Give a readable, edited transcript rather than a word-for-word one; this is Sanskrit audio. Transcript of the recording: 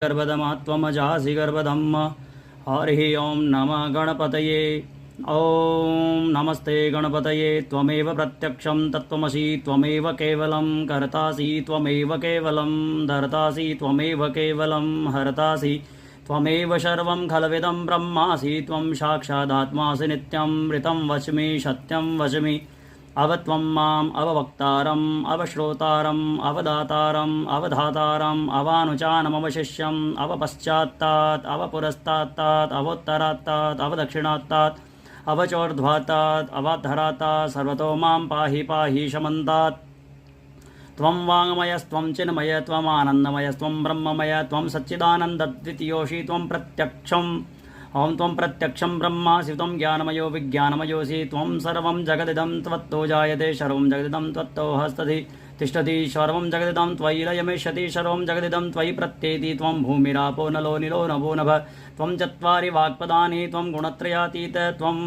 गर्भदमा त्वमजासि गर्भदम् हरिः ॐ नमः गणपतये। ॐ नमस्ते गणपतये। त्वमेव प्रत्यक्षं तत्त्वमसि त्वमेव केवलं कर्तासि त्वमेव केवलं धर्तासि त्वमेव केवलं हर्तासि त्वमेव सर्वं खलविदं ब्रह्मासि त्वं साक्षादात्मासि नित्यं ऋतं वच्मि सत्यं वच्मि। अवत्वं माम् अववक्तारम् अवश्रोतारम् अवदातारम् अवधातारम् अवानुचानमवशिष्यम् अवपश्चात्तात् अवपुरस्तात्तात् अवोत्तरात्तात् अवदक्षिणात्तात् अवचोर्ध्वातात् अवाधरातात् सर्वतो मां पाहि पाहि शमन्तात्। त्वं वाङ्मयस्त्वं चिन्मय त्वमानन्दमयस्त्वं ब्रह्ममय त्वं सच्चिदानन्दद्वितीयोऽसि त्वं प्रत्यक्षम् ॐ त्वं प्रत्यक्षं ब्रह्मासि त्वं ज्ञानमयो विज्ञानमयोऽसि त्वं सर्वं जगदिदं त्वत्तो जायते सर्वं जगदिदं त्वत्तो हस्तति तिष्ठति सर्वं जगदिदं त्वयि लयमिष्यति सर्वं जगदिदं त्वयि प्रत्येति त्वं भूमिरापो नलो निलो नभो नभ त्वं चत्वारि वाक्पदानि त्वं गुणत्रयातीत त्वं